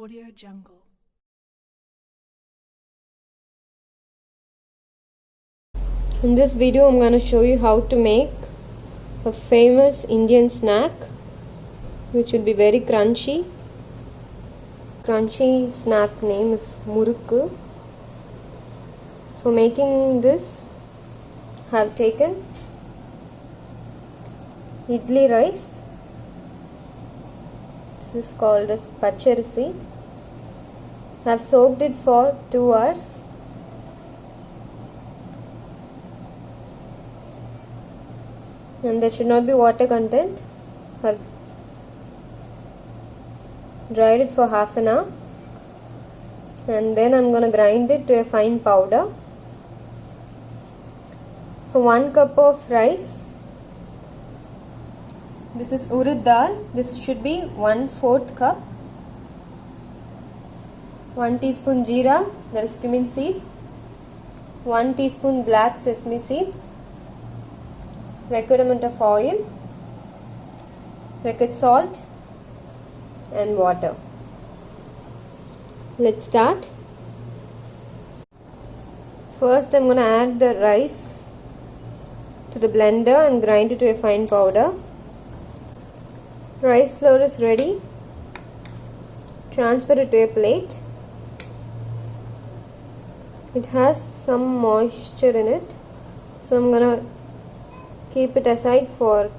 Audio Jungle. In this video I'm going to show you how to make a famous Indian snack which will be very crunchy. Crunchy snack name is Murukku. For making this I have taken idli rice. This is called as pacharisi. I have soaked it for 2 hours. And there should not be water content. I've dried it for half an hour, and then I'm going to grind it to a fine powder. For 1 cup of rice, this is urud dal, this should be 1/4 cup. 1 teaspoon jeera, that is cumin seed. 1 teaspoon black sesame seed. Required amount of oil, required salt and water. Let's start. First I'm going to add the rice to the blender and grind it to a fine powder. Rice flour is ready. Transfer it to a plate. It has some moisture in it, so I'm going to keep it aside for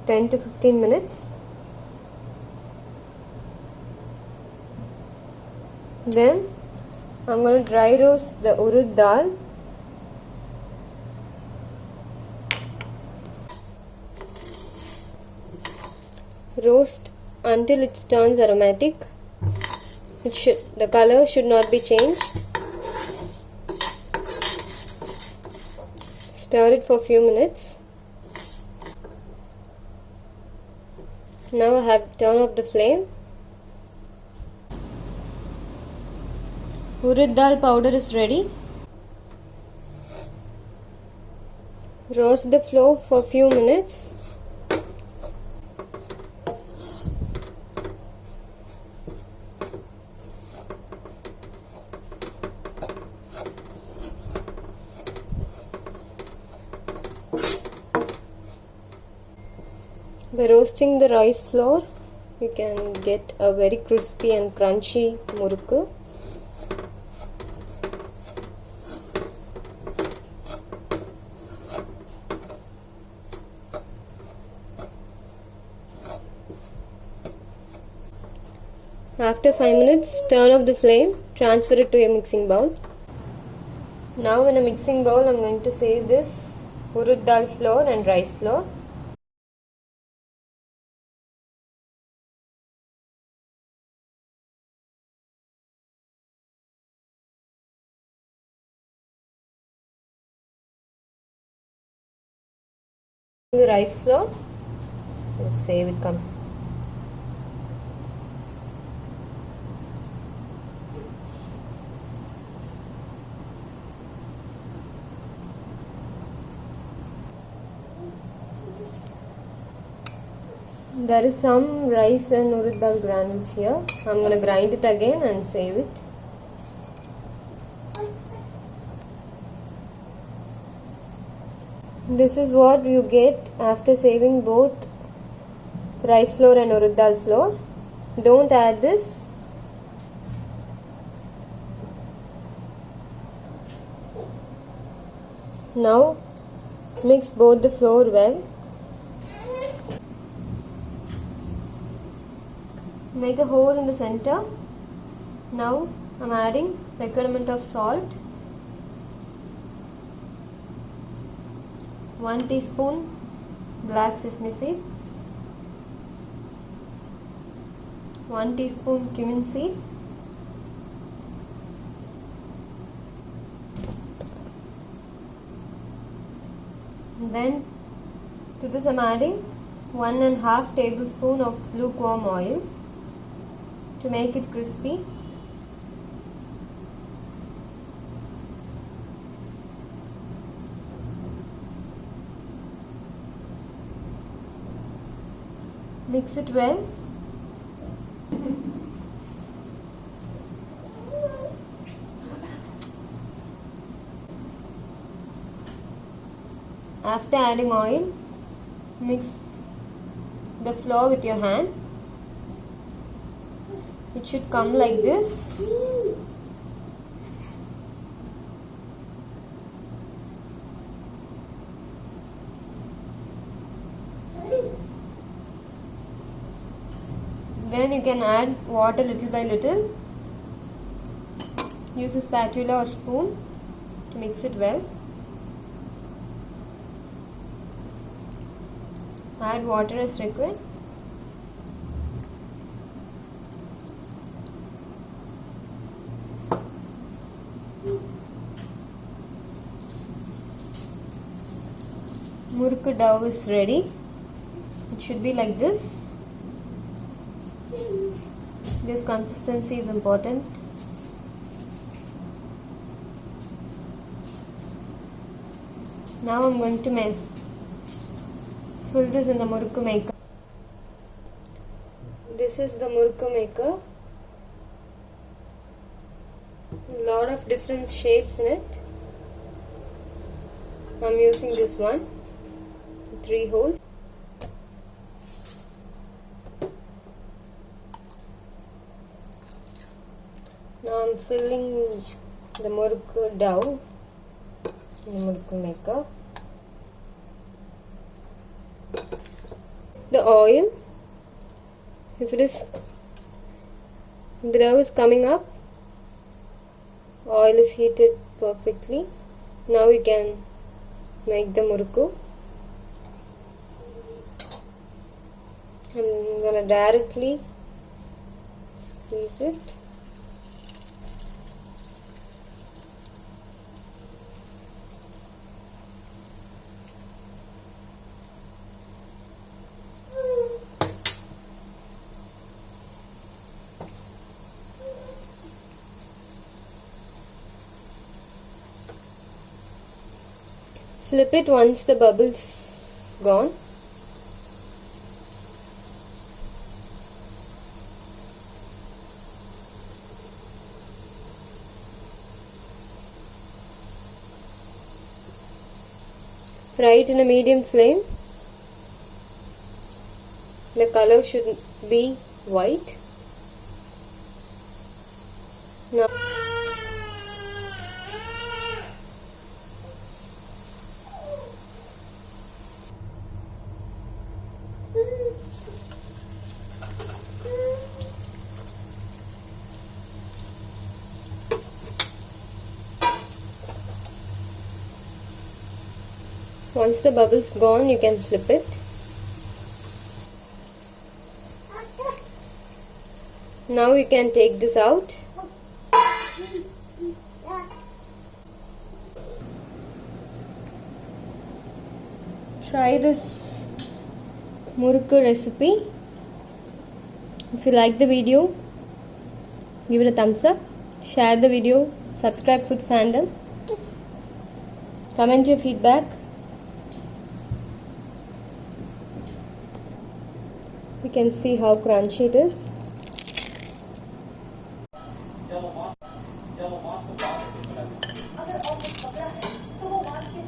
10 to 15 minutes. Then I'm going to dry roast the urud dal. Roast until it turns aromatic. The color should not be changed. Stir it for a few minutes. Now I have turned off the flame. Urud dal powder is ready. Roast the flour for a few minutes. By roasting the rice flour, you can get a very crispy and crunchy murukku. After 5 minutes, turn off the flame, transfer it to a mixing bowl. Now in a mixing bowl, I'm going to save this urud dal flour and rice flour. The rice flour, save it come. There is some rice and urud dal granules here. I'm going to grind it again and save it. This is what you get after saving both rice flour and urud dal flour. Don't add this. Now mix both the flour well. Make a hole in the center. Now I'm adding requirement of salt. 1 teaspoon black sesame seed. 1 teaspoon cumin seed. Then to this I'm adding 1.5 tablespoon of lukewarm oil to make it crispy. Mix it well. After adding oil, mix the flour with your hand. It should come like this. Then you can add water little by little. Use a spatula or spoon to mix it well. Add water as required. Murukku dough is ready. It should be like this. This consistency is important. Now I'm going to fill this in the Murukku maker. This is the Murukku maker. A lot of different shapes in it. I'm using this one. 3 holes. Now I'm filling the Murukku dough in the Murukku maker. The oil, if the dough is coming up, oil is heated perfectly. Now we can make the Murukku. I'm gonna directly squeeze it. Flip it once the bubbles gone. Fry it in a medium flame. The color should be white. Now once the bubbles gone, you can flip it. Now you can take this out. Try this Murukku recipe. If you like the video, give it a thumbs up, share the video, subscribe Food Fandom, comment your feedback. You can see how crunchy it is.